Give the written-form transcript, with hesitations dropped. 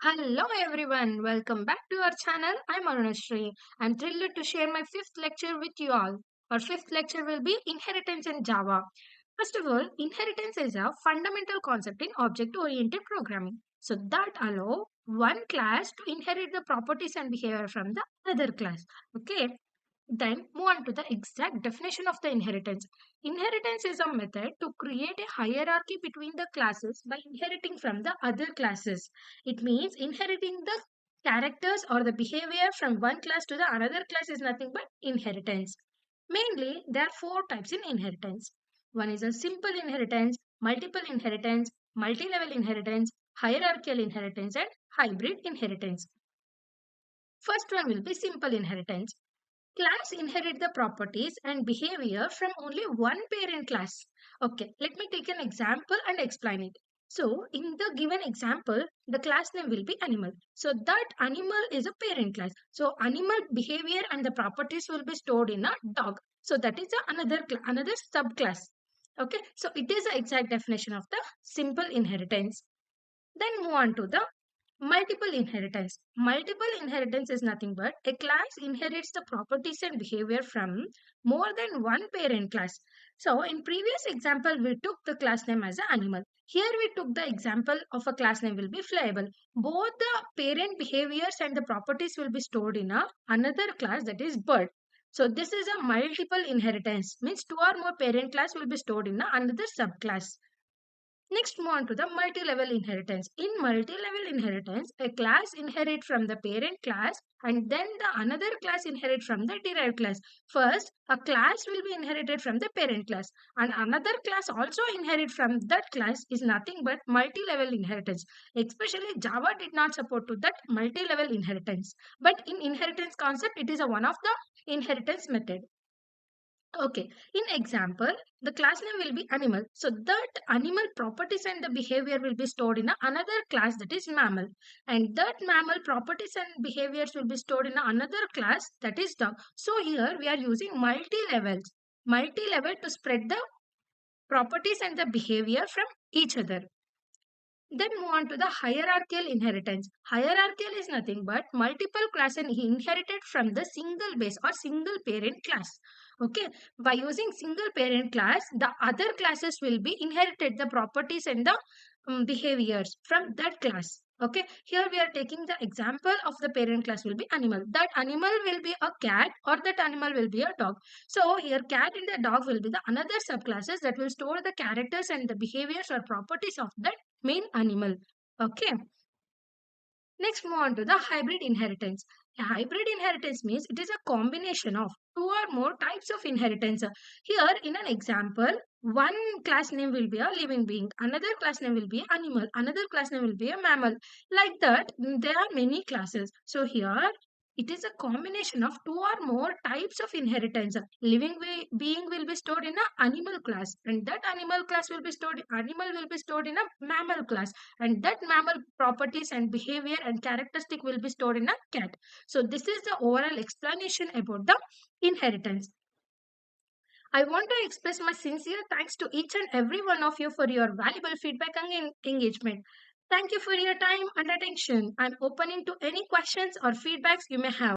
Hello everyone, welcome back to our channel. I'm Arunashri. I'm thrilled to share my fifth lecture with you all. Our fifth lecture will be Inheritance in Java. First of all, inheritance is a fundamental concept in object-oriented programming. So that allow one class to inherit the properties and behavior from the other class. Okay, then move on to the exact definition of the inheritance. Inheritance is a method to create a hierarchy between the classes by inheriting from the other classes. It means inheriting the characters or the behavior from one class to the another class is nothing but inheritance. Mainly, there are four types in inheritance. One is a simple inheritance, multiple inheritance, multi-level inheritance, hierarchical inheritance, and hybrid inheritance. First one will be simple inheritance. Class inherit the properties and behavior from only one parent class. Okay, let me take an example and explain it. So, in the given example, the class name will be animal. So, that animal is a parent class. So, animal behavior and the properties will be stored in a dog. So, that is another subclass. Okay, so it is the exact definition of the simple inheritance. Then move on to the multiple inheritance. Multiple inheritance is nothing but a class inherits the properties and behavior from more than one parent class. So in previous example, we took the class name as an animal. Here we took the example of a class name will be flyable. Both the parent behaviors and the properties will be stored in another class that is bird. So this is a multiple inheritance means two or more parent class will be stored in another subclass. Next, move on to the multi-level inheritance. In multi-level inheritance, a class inherit from the parent class and then the another class inherit from the derived class. First, a class will be inherited from the parent class and another class also inherit from that class is nothing but multi-level inheritance. Especially Java did not support to that multi-level inheritance. But in inheritance concept, it is a one of the inheritance method. Okay, in example, the class name will be animal. So that animal properties and the behavior will be stored in another class that is mammal. And that mammal properties and behaviors will be stored in another class that is dog. So here we are using multi-levels. Multi-level to spread the properties and the behavior from each other. Then move on to the hierarchical inheritance. Hierarchical is nothing but multiple classes inherited from the single base or single parent class. Okay, by using single parent class, the other classes will be inherited the properties and the behaviors from that class. Okay, here we are taking the example of the parent class will be animal. That animal will be a cat or that animal will be a dog. So here cat and the dog will be the another subclasses that will store the characters and the behaviors or properties of that main animal. Okay. Next, move on to the hybrid inheritance. A hybrid inheritance means it is a combination of two or more types of inheritance. Here, in an example, one class name will be a living being, another class name will be animal, another class name will be a mammal. Like that, there are many classes. So here, it is a combination of two or more types of inheritance. Being will be stored in a animal class, and that animal will be stored in a mammal class, and that mammal properties and behavior and characteristic will be stored in a cat. So this is the overall explanation about the inheritance. I want to express my sincere thanks to each and every one of you for your valuable feedback and engagement. Thank you for your time and attention. I'm opening to any questions or feedbacks you may have.